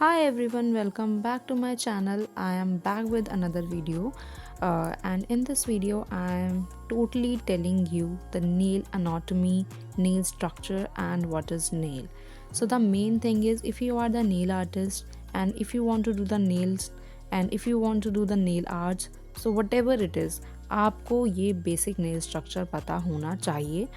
Hi everyone, welcome back to my channel. I am back with another video, and in this video I am totally telling you the nail anatomy, nail structure and what is nail. So the main thing is, if you are the nail artist and if you want to do the nails and if you want to do the nail arts, so whatever it is, आपको ये basic nail structure पता होना चाहिए.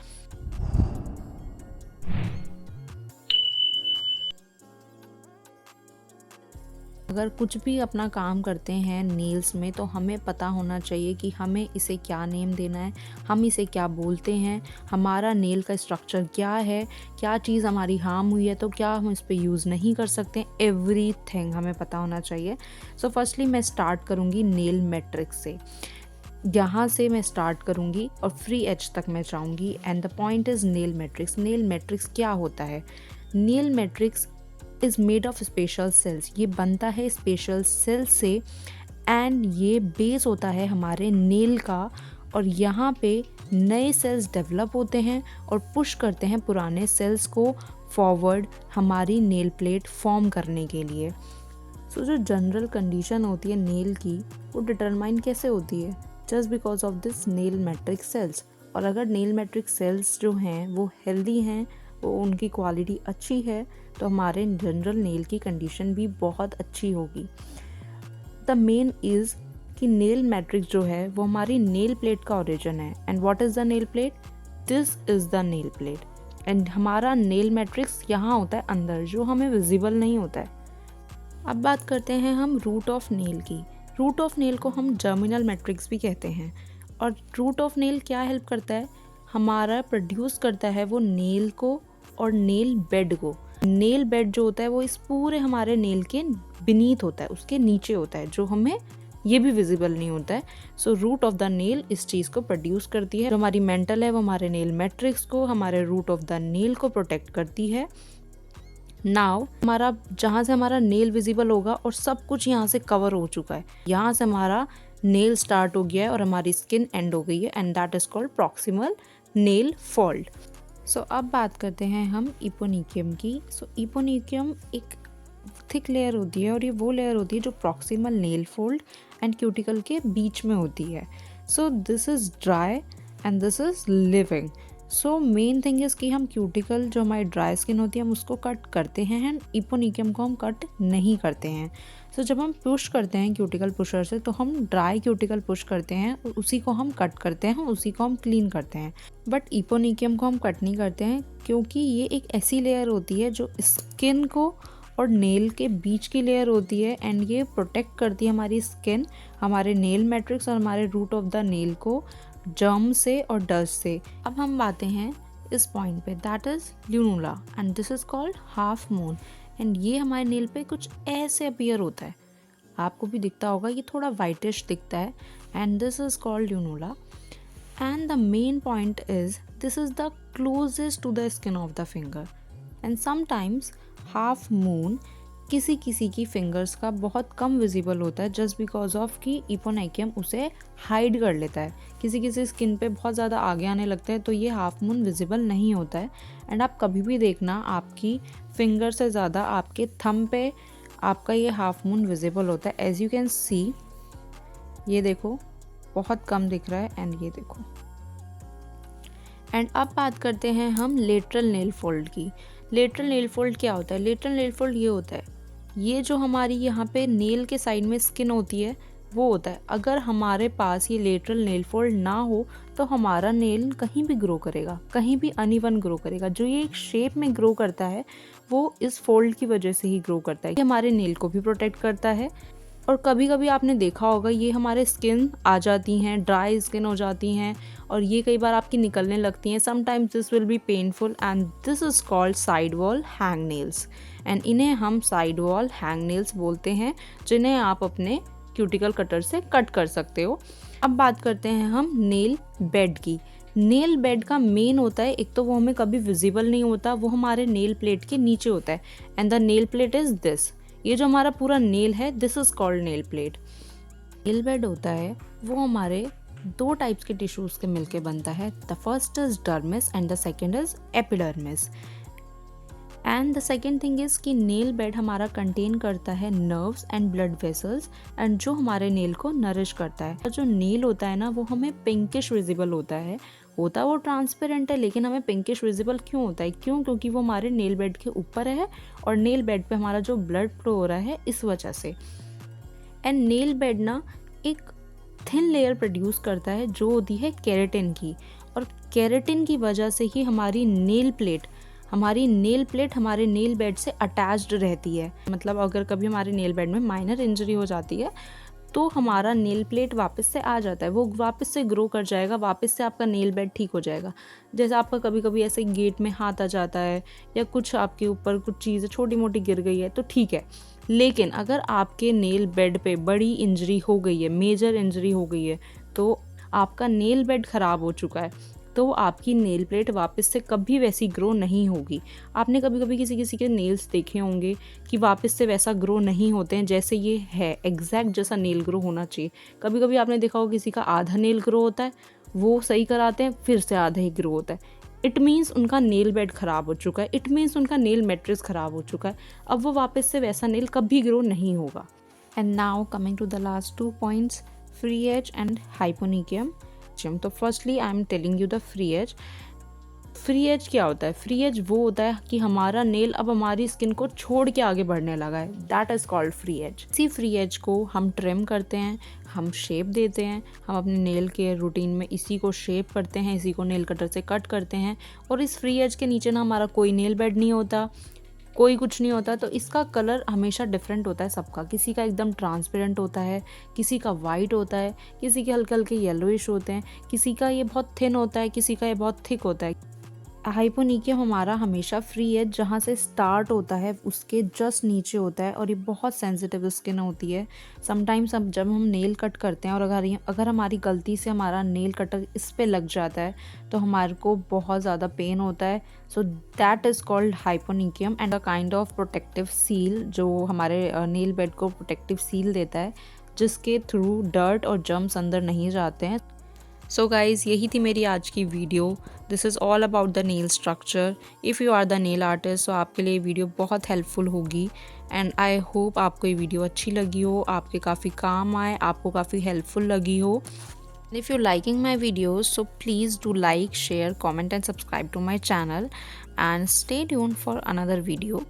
अगर कुछ भी अपना काम करते हैं नेल्स में, तो हमें पता होना चाहिए कि हमें इसे क्या नेम देना है, हम इसे क्या बोलते हैं, हमारा नेल का स्ट्रक्चर क्या है, क्या चीज़ हमारी हार्म हुई है तो क्या हम इस पे यूज़ नहीं कर सकते. एवरीथिंग हमें पता होना चाहिए. सो फर्स्टली मैं स्टार्ट करूँगी नेल मैट्रिक्स से. यहाँ से मैं स्टार्ट करूँगी और फ्री एज तक मैं जाऊँगी. And the point is nail matrix. Nail matrix क्या होता है? Nail matrix is made of special cells. ये बनता है स्पेशल सेल्स से एंड ये बेस होता है हमारे नेल का. और यहाँ पे नए सेल्स डेवलप होते हैं और पुश करते हैं पुराने सेल्स को फॉरवर्ड हमारी नेल प्लेट फॉर्म करने के लिए. सो जो जनरल कंडीशन होती है नेल की, वो डिटरमाइन कैसे होती है? Just because of this nail matrix cells. और अगर नेल मैट्रिक्स सेल्स जो हैं वो हेल्दी हैं, वो उनकी क्वालिटी अच्छी है, तो हमारे जनरल नेल की कंडीशन भी बहुत अच्छी होगी. द मेन इज़ कि नेल मैट्रिक्स जो है वो हमारी नेल प्लेट का ओरिजिन है. And what is the nail plate? This is the nail plate. And हमारा नेल मैट्रिक्स यहाँ होता है अंदर, जो हमें विजिबल नहीं होता है. अब बात करते हैं हम रूट ऑफ नेल की. रूट ऑफ नेल को हम जर्मिनल मैट्रिक्स भी कहते हैं. और रूट ऑफ नेल क्या हेल्प करता है? हमारा प्रोड्यूस करता है वो नेल को और नेल बेड को. नेल बेड जो होता है वो इस पूरे हमारे नेल के बीनीथ होता है, उसके नीचे होता है, जो हमें ये भी विजिबल नहीं होता है. So root of the nail इस चीज़ को प्रोड्यूस करती है. जो हमारी मेंटल है वो हमारे नेल मैट्रिक्स को, हमारे रूट ऑफ द नेल को प्रोटेक्ट करती है. नाउ हमारा जहाँ से हमारा नेल विजिबल होगा और सब कुछ यहाँ से कवर हो चुका है, यहाँ से हमारा नेल स्टार्ट हो गया है और हमारी स्किन एंड हो गई है. And that is called proximal nail fold. So अब बात करते हैं हम इपोनिकियम की. सो इपोनिकियम एक थिक लेयर होती है और ये वो लेयर होती है जो proximal nail fold and cuticle के बीच में होती है. So this is dry and this is living. So main thing is कि हम क्यूटिकल जो हमारी ड्राई स्किन होती है हम उसको कट करते हैं एंड इपोनिकियम को हम कट नहीं करते हैं. सो जब हम पुश करते हैं क्यूटिकल पुशर से, तो हम ड्राई क्यूटिकल पुश करते हैं और उसी को हम कट करते हैं, उसी को हम क्लीन करते हैं. बट इपोनिकियम को हम कट नहीं करते हैं, क्योंकि ये एक ऐसी लेयर होती है जो स्किन को और नेल के बीच की लेयर होती है. एंड ये प्रोटेक्ट करती है हमारी स्किन, हमारे नेल मैट्रिक्स और हमारे रूट ऑफ द नेल को जर्म से और डस्ट से. अब हम आते हैं इस पॉइंट पे, that is lunula and this is called half moon. And ये हमारे नेल पे कुछ ऐसे अपीयर होता है, आपको भी दिखता होगा, ये थोड़ा वाइटिश दिखता है. And this is called lunula. And the main point is this is the closest to the skin of the finger. And sometimes half moon किसी किसी की फिंगर्स का बहुत कम विजिबल होता है, जस्ट बिकॉज ऑफ कि इपोनिकियम उसे हाइड कर लेता है. किसी किसी स्किन पे बहुत ज़्यादा आगे आने लगता है तो ये हाफ मून विजिबल नहीं होता है. एंड आप कभी भी देखना, आपकी फिंगर से ज़्यादा आपके थंब पे आपका ये हाफ मून विजिबल होता है. एज यू कैन सी, ये देखो बहुत कम दिख रहा है. एंड ये देखो. एंड अब बात करते हैं हम लेटरल नेल फोल्ड की. लेटरल नेल फोल्ड क्या होता है? लेटरल नेल फोल्ड ये होता है, ये जो हमारी यहाँ पे नेल के साइड में स्किन होती है वो होता है. अगर हमारे पास ये लेटरल नेल फोल्ड ना हो तो हमारा नेल कहीं भी ग्रो करेगा, कहीं भी अनइवन ग्रो करेगा. जो ये एक शेप में ग्रो करता है वो इस फोल्ड की वजह से ही ग्रो करता है. ये हमारे नेल को भी प्रोटेक्ट करता है. और कभी कभी आपने देखा होगा ये हमारे स्किन आ जाती हैं, ड्राई स्किन हो जाती हैं और ये कई बार आपकी निकलने लगती हैं. Sometimes this will be painful and this is called side wall hang nails. And इन्हें हम साइड वॉल हैंग नेल्स बोलते हैं, जिन्हें आप अपने क्यूटिकल कटर से कट कर सकते हो. अब बात करते हैं हम नेल बेड की. नेल बेड का मेन होता है, एक तो वो हमें कभी विजिबल नहीं होता, वो हमारे नेल प्लेट के नीचे होता है. And the nail plate is this. ये जो हमारा पूरा नेल है, this is called nail plate. Nail bed होता है वो हमारे दो टाइप्स के टिश्यूज़ के मिलके बनता है. The first is dermis and the second is epidermis. And the second thing is कि नेल बेड हमारा कंटेन करता है nerves and blood vessels, and जो हमारे नेल को नरिश करता है। जो नेल होता है ना वो हमें पिंकिश विजिबल होता है वो ट्रांसपेरेंट है, लेकिन हमें पिंकिश विजिबल क्यों होता है? क्योंकि वो हमारे नेल बेड के ऊपर है और नेल बेड पे हमारा जो ब्लड फ्लो हो रहा है इस वजह से। एंड नेल बेड ना एक थिन लेयर प्रोड्यूस करता है जो होती है केराटिन की, और केराटिन की वजह से ही हमारी नेल प्लेट हमारे नेल बेड से अटैच्ड रहती है। मतलब अगर कभी हमारे नेल बेड में माइनर इंजरी हो जाती है तो हमारा नेल प्लेट वापस से आ जाता है, वो वापस से ग्रो कर जाएगा, वापस से आपका नेल बेड ठीक हो जाएगा। जैसे आपका कभी कभी ऐसे गेट में हाथ आ जाता है या कुछ आपके ऊपर कुछ चीज़ छोटी मोटी गिर गई है तो ठीक है, लेकिन अगर आपके नेल बेड पे बड़ी इंजरी हो गई है, मेजर इंजरी हो गई है, तो आपका नेल बेड ख़राब हो चुका है, तो आपकी नेल प्लेट वापस से कभी वैसी ग्रो नहीं होगी। आपने कभी कभी किसी किसी के नेल्स देखे होंगे कि वापस से वैसा ग्रो नहीं होते हैं जैसे ये है, एग्जैक्ट जैसा नेल ग्रो होना चाहिए। कभी कभी आपने देखा होगा किसी का आधा नेल ग्रो होता है, वो सही कराते हैं, फिर से आधा ही ग्रो होता है। इट मीन्स उनका नेल बेड ख़राब हो चुका है, इट मीन्स उनका नेल मैट्रिक्स ख़राब हो चुका है, अब वो वापस से वैसा नेल कभी ग्रो नहीं होगा। And now coming to the last 2 points, free edge and hyponychium. तो firstly I am telling you the free edge. Free edge क्या होता है? फ्री एज वो होता है कि हमारा नेल अब हमारी स्किन को छोड़ के आगे बढ़ने लगा है, that is called free edge. इसी फ्री एज को हम ट्रिम करते हैं, हम शेप देते हैं, हम अपने नेल के रूटीन में इसी को शेप करते हैं, इसी को नेल कटर से कट करते हैं, और इस फ्री एज के नीचे ना हमारा कोई नेल बेड नहीं होता, कोई कुछ नहीं होता। तो इसका कलर हमेशा डिफरेंट होता है सबका, किसी का एकदम ट्रांसपेरेंट होता है, किसी का वाइट होता है, किसी के हल्के हल्के येलोइश होते हैं, किसी का ये बहुत थिन होता है, किसी का ये बहुत थिक होता है। हाइपोनिकियम हमारा हमेशा फ्री है, जहाँ से स्टार्ट होता है उसके जस्ट नीचे होता है, और ये बहुत सेंसिटिव स्किन होती है। समटाइम्स अब जब हम नेल कट करते हैं और अगर हमारी गलती से हमारा नेल कटर इस पे लग जाता है तो हमारे को बहुत ज़्यादा पेन होता है। So that is called hyponychium and a kind of protective seal, जो हमारे नेल बेड को प्रोटेक्टिव सील देता है, जिसके थ्रू डर्ट और जर्म्स अंदर नहीं जाते हैं। सो गाइज़, यही थी मेरी आज की video. This is all about the nail structure. If you are the nail artist, तो आपके लिए वीडियो बहुत हेल्पफुल होगी, एंड आई होप आपको ये वीडियो अच्छी लगी हो, आपके काफ़ी काम आए, आपको काफ़ी हेल्पफुल लगी हो। If you're liking my videos, so please do like, share, comment and subscribe to my channel, and stay tuned for another video.